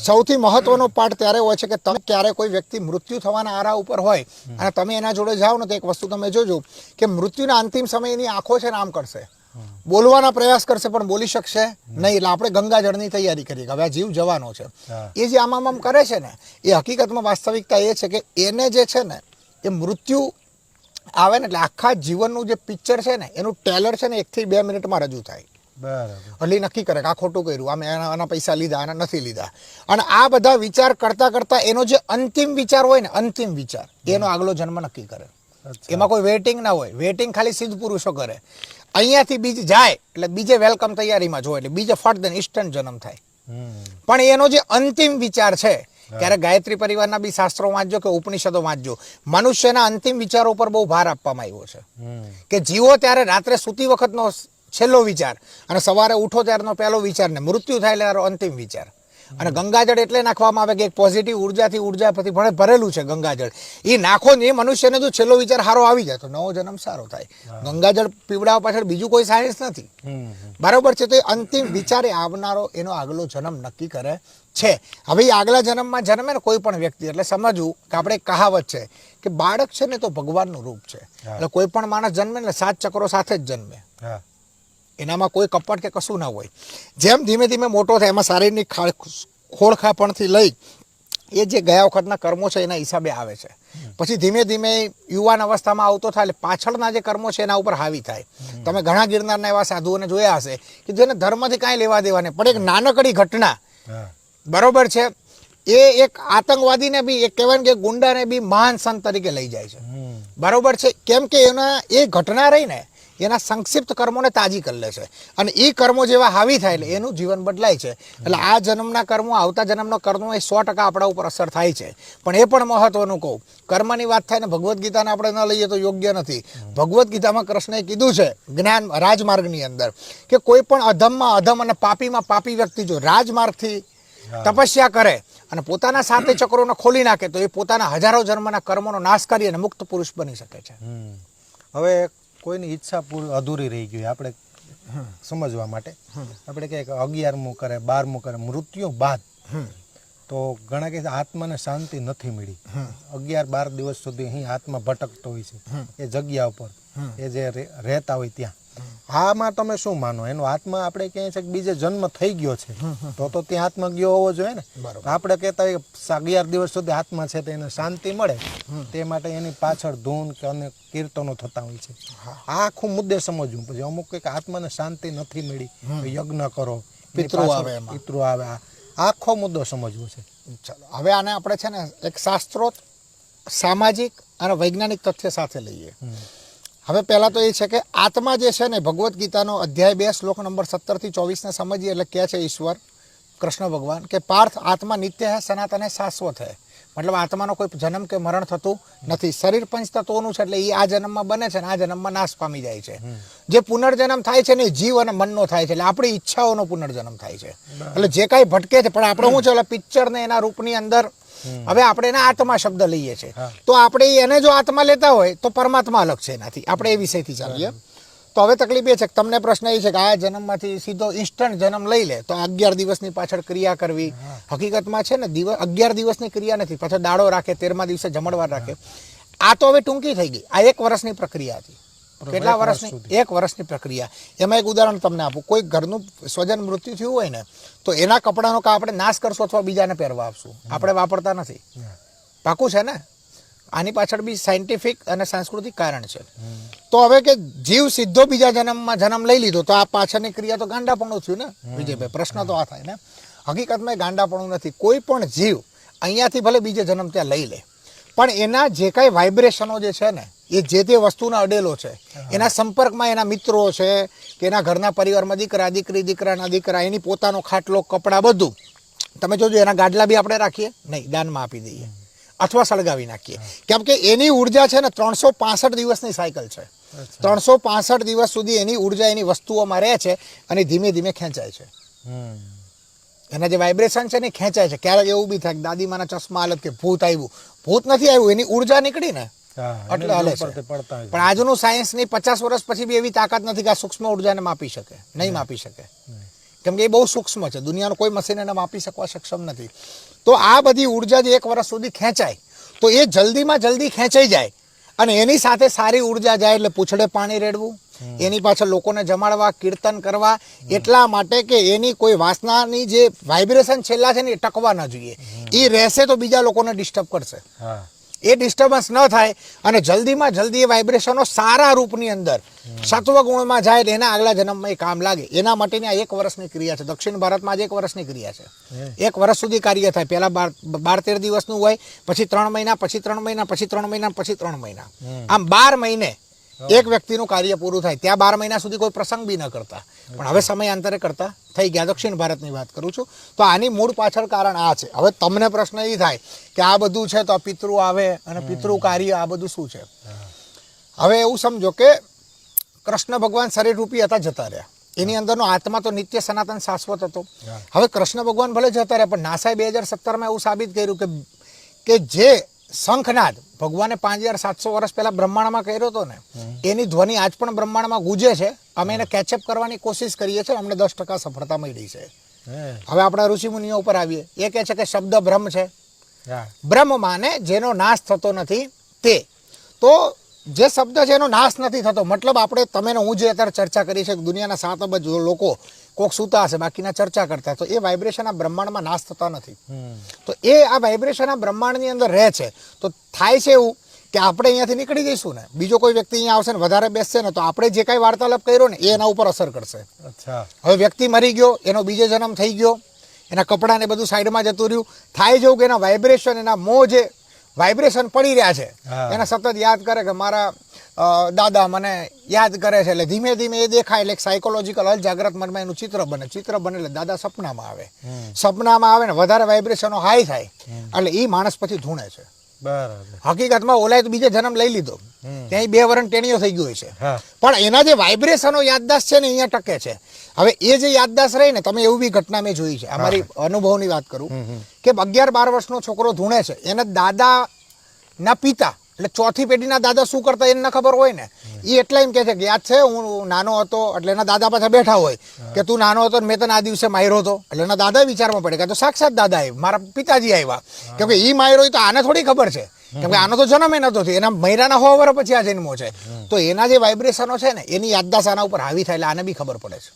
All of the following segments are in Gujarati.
સૌથી મહત્વનો પાઠ ત્યારે હોય છે કે તમે ક્યારે કોઈ વ્યક્તિ મૃત્યુ થવાના આરા ઉપર હોય અને તમે એના જોડે જાઓ ને તો એક વસ્તુ તમે જોજો કે મૃત્યુના અંતિમ સમય એની આંખો છે ને આમ કરશે, બોલવાના પ્રયાસ કરશે પણ બોલી શકશે નહીં. એટલે આપણે ગંગાજળની તૈયારી કરીએ કે હવે આ જીવ જવાનો છે. એ જે આમ કરે છે ને એ હકીકતમાં વાસ્તવિકતા એ છે કે એને જે છે ને એ મૃત્યુ આવે ને એટલે આખા જીવનનું જે પિક્ચર છે ને એનું ટેલર છે ને 1 થી 2 મિનિટમાં રજૂ થાય. એટલે નક્કી કરે કે આ ખોટું કર્યું, આમે આના પૈસા લીધા, આના નથી લીધા. અને આ બધા વિચાર કરતા કરતા એનો જે અંતિમ વિચાર હોય ને, અંતિમ વિચાર એનો આગલો જન્મ નક્કી કરે. એમાં કોઈ વેઇટિંગ ના હોય. વેઇટિંગ ખાલી સિદ્ધ પુરુષો કરે. અહીંયાથી બીજ જાય એટલે બીજે વેલકમ તૈયારીમાં જોવે એટલે બીજે ફટ દે ઇન્સ્ટન્ટ જન્મ થાય. પણ એનો જે અંતિમ વિચાર છે, ક્યારે ગાયત્રી પરિવારના બી શાસ્ત્રો વાંચજો કે ઉપનિષદો વાંચજો, મનુષ્યના અંતિમ વિચારો પર બહુ ભાર આપવામાં આવ્યો છે કે જીવો ત્યારે રાત્રે સૂતી વખતનો છેલ્લો વિચાર અને સવારે ઉઠો ત્યારનો પહેલો વિચાર ને મૃત્યુ થાય એટલે અંતિમ વિચાર. અને ગંગાજળ એટલે નાખવામાં આવે કે એક પોઝિટિવ ઉર્જાથી ઉર્જા પછી ભરેલું છે ગંગાજળ. એ નાખો ને એ મનુષ્યને જો છેલ્લો વિચાર સારો આવી જાય તો નવો જન્મ સારો થાય. ગંગાજળ પીવડાવવા પાછળ બીજું કોઈ સાયન્સ નથી, બરાબર છે. તો એ અંતિમ વિચારે આવનારો એનો આગલો જન્મ નક્કી કરે છે. હવે એ આગલા જન્મમાં જન્મે ને કોઈ પણ વ્યક્તિ એટલે સમજવું કે આપણે કહાવત છે કે બાળક છે ને તો ભગવાનનું રૂપ છે. એટલે કોઈ પણ માણસ જન્મે ને 7 ચક્રો સાથે જ જન્મે, એનામાં કોઈ કપટ કે કશું ના હોય. જેમ ધીમે ધીમે મોટો થાય એમાં શારીરની ખોળખાપણથી લઈ એ જે ગયા વખતના કર્મો છે એના હિસાબે આવે છે. પછી ધીમે ધીમે યુવાન અવસ્થામાં આવતો થાય એટલે પાછળના જે કર્મો છે એના ઉપર હાવી થાય. તમે ઘણા ગિરનારના એવા સાધુઓને જોયા હશે કે જેને ધર્મથી કાંઈ લેવા દેવા નહીં, પણ એક નાનકડી ઘટના, બરોબર છે, એ એક આતંકવાદીને બી એક કહેવાય કે ગુંડાને બી મહાન સંત તરીકે લઈ જાય છે, બરોબર છે. કેમ કે એના એ ઘટના રહી ને એના સંક્ષિપ્ત કર્મોને તાજી કરી લે છે અને એ કર્મો જેવા હાવી થાય એટલે એનું જીવન બદલાય છે. એટલે આ જન્મના કર્મો આવતા જન્મનો કર્મો એ 100% આપણા ઉપર અસર થાય છે. પણ એ પણ મહત્વનું કહું, કર્મની વાત થાય ને ભગવદ્ ગીતાને આપણે ન લઈએ તો યોગ્ય નથી. ભગવદ્ ગીતામાં કૃષ્ણએ કીધું છે જ્ઞાન રાજમાર્ગની અંદર કે કોઈ પણ અધમમાં અધમ અને પાપીમાં પાપી વ્યક્તિ જો રાજમાર્ગથી તપસ્યા કરે અને પોતાના 7 ચક્રોને ખોલી નાખે તો એ પોતાના હજારો જન્મના કર્મોનો નાશ કરી અને મુક્ત પુરુષ બની શકે છે. હવે કોઈની ઈચ્છા પૂરી અધૂરી રહી ગઈ આપણે સમજવા માટે આપણે કહે કે 11મું કરે 12મું કરે મૃત્યુ બાદ, તો ઘણા કહે આત્માને શાંતિ નથી મળી. 11-12 દિવસ સુધી અહીં આત્મા ભટકતો હોય છે એ જગ્યા ઉપર, એ જે રહેતા હોય ત્યાં. આમાં તમે શું માનો? એનો આત્મા આપણે કહે છે કે બીજે જન્મ થઈ ગયો છે તો ત્યાં આત્મા ગયો હોવો જોઈએ ને. આપણે કહેતા હોય 11 દિવસ સુધી આત્મા છે તો એને શાંતિ મળે તે માટે એની પાછળ ધૂન કે અનેક કીર્તનો થતા હોય છે. આ આખું મુદ્દે સમજવું. પછી અમુક કંઈક આત્માને શાંતિ નથી મળી, યજ્ઞ કરો, પિતૃ આવે, આખો મુદ્દો સમજવો છે. ચાલો હવે આને આપણે છે ને એક શાસ્ત્રોત, સામાજિક અને વૈજ્ઞાનિક તથ્ય સાથે લઈએ. હવે પહેલાં તો એ છે કે આત્મા જે છે ને ભગવદ્ ગીતાનો અધ્યાય 2 શ્લોક નંબર 17 થી 24 ને સમજીએ એટલે કહે છે ઈશ્વર કૃષ્ણ ભગવાન કે પાર્થ આત્મા નિત્ય હે, સનાતન હે, શાશ્વત હે. મતલબ આત્માનો કોઈ જન્મ કે મરણ થતું નથી. શરીર 5 તત્વોનું છે એટલે એ આ જન્મમાં બને છે ને આ જન્મમાં નાશ પામી જાય છે. જે પુનર્જન્મ થાય છે ને જીવ અને મનનો થાય છે, એટલે આપણી ઈચ્છાઓનો પુનર્જન્મ થાય છે. એટલે જે કાંઈ ભટકે છે પણ આપણે શું છે એટલે પિક્ચર ને એના રૂપની અંદર હવે આપણે એના આત્મા શબ્દ લઈએ છીએ તો આપણે એને જો આત્મા લેતા હોય તો પરમાત્મા અલગ છે એનાથી. આપણે એ વિષયથી ચાલીએ. તો હવે તકલીફ એ છે કે તમને પ્રશ્ન એ છે કે આ જન્મમાંથી સીધો ઇન્સ્ટન્ટ જન્મ લઈ લે તો 11 દિવસની પાછળ ક્રિયા કરવી. હકીકતમાં છે ને 11 દિવસની ક્રિયા નથી, પાછળ દાડો રાખે, 13મા દિવસે જમણવાર રાખે. આ તો હવે ટૂંકી થઈ ગઈ. આ 1 વર્ષની પ્રક્રિયા હતી. કેટલા વર્ષની? 1 વર્ષની પ્રક્રિયા. એમાં એક ઉદાહરણ તમને આપું. કોઈ ઘરનું સ્વજન મૃત્યુ થયું હોય ને તો એના કપડાનો કા આપણે નાશ કરશું અથવા બીજાને પહેરવા આપશું, આપણે વાપરતા નથી. પાકું છે ને? આની પાછળ બી સાયન્ટિફિક અને સાંસ્કૃતિક કારણ છે. તો હવે કે જીવ સીધો બીજા જન્મમાં જન્મ લઈ લીધો તો આ પાછળની ક્રિયા તો ગાંડાપણું થયું ને વિજયભાઈ. પ્રશ્ન તો આ થાય ને. હકીકતમાં ગાંડાપણું નથી. કોઈ પણ જીવ અહીંયાથી ભલે બીજે જન્મ ત્યાં લઈ લે પણ એના જે કાંઈ વાઇબ્રેશનો જે છે ને એ જે તે વસ્તુના અડેલો છે, એના સંપર્કમાં એના મિત્રો છે કે એના ઘરના પરિવારમાં દીકરા દીકરી, દીકરાના દીકરા, એની પોતાનો ખાટલો, કપડાં, બધું તમે જોજો. એના ગાડલા બી આપણે રાખીએ નહીં, દાનમાં આપી દઈએ અથવા સળગાવી નાખીએ. કેમ કે એની ઉર્જા છે ને 365 દિવસની સાયકલ છે. 365 દિવસ સુધી એની ઉર્જા એની વસ્તુઓમાં રહે છે અને ધીમે ધીમે ખેંચાય છે. એના જે વાઇબ્રેશન છે ને ખેંચાય છે. ક્યારેક એવું બી થાય દાદીમાના ચશ્મા હાલત કે ભૂત આવ્યું. ભૂત નથી આવ્યું, એની ઉર્જા નીકળી ને એટલે હાલે છે. પણ આજનું સાયન્સની 50 વર્ષ પછી બી એવી તાકાત નથી કે આ સૂક્ષ્મ ઉર્જાને માપી શકે, નહીં માપી શકે. કેમ કે એ બહુ સૂક્ષ્મ છે, દુનિયાનો કોઈ મશીન એને માપી શકવા સક્ષમ નથી. તો આ બધી ઉર્જા જે 1 વર્ષ સુધી ખેંચાય તો એ જલ્દીમાં જલ્દી ખેંચાઈ જાય અને એની સાથે સારી ઉર્જા જાય એટલે પૂંછડે પાણી રેડવું, એની પાછળ લોકોને જમાડવા, કીર્તન કરવા, એટલા માટે કે એની કોઈ વાસનાની જે વાઇબ્રેશન છેલ્લા છે ને એ ટકવા ન જોઈએ. એ રહેશે તો બીજા લોકોને ડિસ્ટર્બ કરશે. એ ડિસ્ટર્બન્સ ન થાય અને જલ્દીમાં જલ્દી એ વાઇબ્રેશનો સારા રૂપની અંદર સત્વ ગુણમાં જાય એટલે એના આગલા જન્મમાં એ કામ લાગે. એના માટેની આ 1 વર્ષની ક્રિયા છે. દક્ષિણ ભારતમાં આજે 1 વર્ષની ક્રિયા છે. 1 વર્ષ સુધી કાર્ય થાય. પહેલા 12-13 દિવસનું હોય, પછી 3 મહિના, પછી 3 મહિના, પછી 3 મહિના, પછી 3 મહિના, આમ 12 મહિને એક વ્યક્તિનું કાર્ય પૂરું થાય. ત્યાં 12 મહિના સુધી કોઈ પ્રસંગ બી ન કરતા, પણ હવે સમયાંતરે કરતા થઈ ગયા. દક્ષિણ ભારતની વાત કરું છું. તો આની મૂળ પાછળ કારણ આ છે. હવે તમને પ્રશ્ન એ થાય કે આ બધું છે તો આ પિતૃ આવે અને પિતૃ કાર્ય આ બધું શું છે? હવે એવું સમજો કે કૃષ્ણ ભગવાન શરીર રૂપી હતા, જતા રહ્યા. એની અંદરનો આત્મા તો નિત્ય સનાતન શાશ્વત હતો. હવે કૃષ્ણ ભગવાન ભલે જતા રહ્યા, પણ નાસાએ 2017માં એવું સાબિત કર્યું કે જે શંખનાદ ભગવાને 5700 વર્ષ પહેલા બ્રહ્માંડમાં કર્યો હતો ને, એની ધ્વનિ આજ પણ બ્રહ્માંડમાં ગુંજે છે. અમે એને કેચઅપ કરવાની કોશિશ કરીએ છીએ, અમને 10% સફળતા મળી છે. હવે આપણા ઋષિ મુનિઓ ઉપર આવીએ. એ કહે છે કે શબ્દ બ્રહ્મ છે. બ્રહ્મ માને જેનો નાશ થતો નથી તે. તો જે શબ્દ છે એનો નાશ નથી થતો, મતલબ આપણે તમે ને હું જે અત્યારે ચર્ચા કરી છે કે દુનિયાના 7 અબજ લોકો કોક સૂતા હશે, બાકીના ચર્ચા કરતા, તો એ વાઇબ્રેશન આ બ્રહ્માંડમાં નાશ થતા નથી. તો એ આ વાઇબ્રેશન આ બ્રહ્માંડની અંદર રહે છે. તો થાય છે એવું કે આપણે અહીંયાથી નીકળી જઈશું ને, બીજો કોઈ વ્યક્તિ અહીંયા આવશે ને વધારે બેસશે ને, તો આપણે જે કાંઈ વાર્તાલાપ કર્યો ને એ એના ઉપર અસર કરશે. હવે વ્યક્તિ મરી ગયો, એનો બીજો જન્મ થઈ ગયો, એના કપડાં ને બધું સાઈડમાં જતું રહ્યું. થાય જેવું કે એના વાઇબ્રેશન, એના મોં જે વાઇબ્રેશન પડી રહ્યા છે એને સતત યાદ કરે કે મારા દાદા મને યાદ કરે છે. એટલે ધીમે ધીમે એ દેખાય એટલે સાયકોલોજીકલ હલ જાગ્રત મનમાં એનું ચિત્ર બને એટલે દાદા સપનામાં આવે ને વધારે વાઇબ્રેશનો હાઈ થાય એટલે એ માણસ પછી ધૂણે છે. હકીકતમાં ઓલાએ તો બીજો જન્મ લઈ લીધો, ત્યાં 2 વર્ષ ટેણીઓ થઈ ગયો છે, પણ એના જે વાઇબ્રેશનો યાદદાસ્ત છે ને અહીંયા ટકે છે. હવે એ જે યાદદાસ્ત રહી ને, તમે એવું બી ઘટના મેં જોઈ છે, અમારી અનુભવની વાત કરું કે 11-12 વર્ષનો છોકરો ધૂણે છે, એને દાદા ના પિતા એટલે ચોથી પેઢીના દાદા શું કરતા એને ખબર હોય ને, એ એટલા એમ કે છે કે યાદ છે હું નાનો હતો, એટલે એના દાદા પાછા બેઠા હોય કે તું નાનો હતો મેં તને આ દિવસે માર્યો હતો. એટલે એના દાદા વિચારમાં પડે કે તો સાક્ષાત દાદા આવ્યા, મારા પિતાજી આવ્યા, કેમ કે એ માર્યો તો આને થોડી ખબર છે, કેમ કે આનો તો જન્મ એ નતો થયો, એના મહિનાના 100 વર્ષ પછી આ જન્મો છે. તો એના જે વાઇબ્રેશનો છે ને એની યાદદાસ્ત આના ઉપર હાવી થાય એટલે આને બી ખબર પડે છે.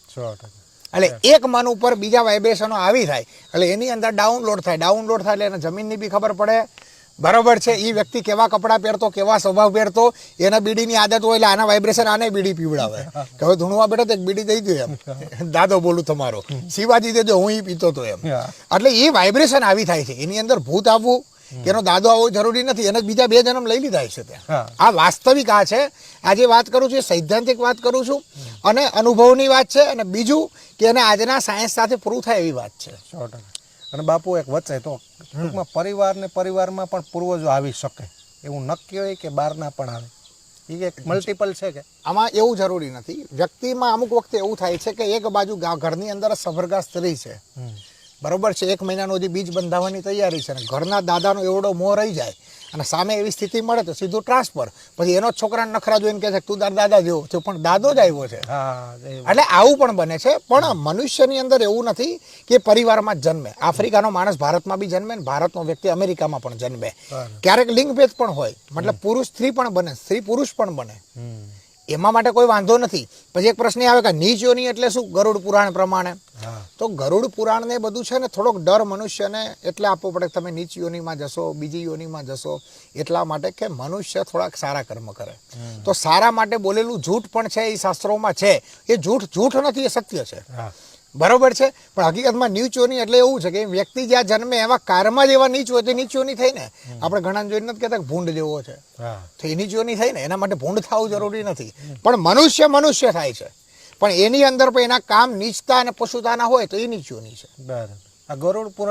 એટલે એક મન ઉપર બીજા વાઇબ્રેશનો આવી થાય એટલે એની અંદર ડાઉનલોડ થાય એટલે એને જમીનની બી ખબર પડે. બરોબર છે. એ વ્યક્તિ કેવા કપડાં પહેરતો, કેવા સ્વભાવ પહેરતો, એના બીડીની આદત હોય એટલે આના વાઇબ્રેશન આને બીડી પીવડાવે કે હવે ધૂણવા બેઠો તો એક બીડી દઈ દો એમ, દાદો બોલું તમારો શિવાજી દેજો, હું એ પીતો તો એમ. એટલે એ વાઇબ્રેશન આવી થાય છે. એની અંદર ભૂત આવવું કે એનો દાદો આવવો જરૂરી નથી, એને બીજા 2 જન્મ લઈ લીધા છે ત્યાં. આ વાસ્તવિક આ છે. આજે વાત કરું છું એ સૈદ્ધાંતિક વાત કરું છું અને અનુભવની વાત છે, અને બીજું કે એને આજના સાયન્સ સાથે પૂરું થાય એવી વાત છે. 100%. અને બાપુ એક વચ્ચે તો ટૂંકમાં પરિવારમાં પણ પૂર્વજો આવી શકે એવું નક્કી હોય કે બહારના પણ આવે, એ એક મલ્ટિપલ છે કે આમાં એવું જરૂરી નથી. વ્યક્તિમાં અમુક વખતે એવું થાય છે કે એક બાજુ ઘરની અંદર સફરગા સ્ત્રી છે, બરોબર છે, 1 મહિનાનો હજી બીજ બંધાવવાની તૈયારી છે, અને ઘરના દાદાનો એવડો મોહ રહી જાય અને સામે એવી સ્થિતિ મળે તો સીધું ટ્રાન્સફર. પછી એનો છોકરાને નખરા જોઈને કહે છે તું તાર દાદા જેવો છે, પણ દાદો જ આવ્યો છે. એટલે આવું પણ બને છે. પણ મનુષ્યની અંદર એવું નથી કે પરિવારમાં જ જન્મે. આફ્રિકાનો માણસ ભારતમાં બી જન્મે ને ભારતનો વ્યક્તિ અમેરિકામાં પણ જન્મે. ક્યારેક લિંગભેદ પણ હોય, મતલબ પુરુષ સ્ત્રી પણ બને, સ્ત્રી પુરુષ પણ બને, એમાં માટે કોઈ વાંધો નથી. પછી એક પ્રશ્ન આવે કે નીચ યોની એટલે શું? ગરુડ પુરાણ પ્રમાણે તો ગરુડ પુરાણ ને બધું છે ને થોડોક ડર મનુષ્યને એટલે આપવો પડે તમે નીચ યોનીમાં જશો, બીજી યોનીમાં જશો, એટલા માટે કે મનુષ્ય થોડાક સારા કર્મ કરે. તો સારા માટે બોલેલું જૂઠ પણ છે, એ શાસ્ત્રોમાં છે. એ જૂઠ નથી, એ સત્ય છે. બરોબર છે. પણ હકીકતમાં નીચ યોની એટલે એવું છે કે વ્યક્તિ જ્યાં જન્મે એવા કારમાં જ એવા નીચ હોય તો નીચ યોની થઈ ને. આપણે ઘણા જોઈને નથી કહેતા ભૂંડ જેવો છે, તો એ નીચ યોની થઈ ને. એના માટે ભૂંડ થવું જરૂરી નથી, પણ મનુષ્ય થાય છે, પણ એની અંદર પણ એના કામ નીચતા અને પશુતાના હોય તો એ નીચ યોની છે. બરાબર. આ ગરુડ પુરાણ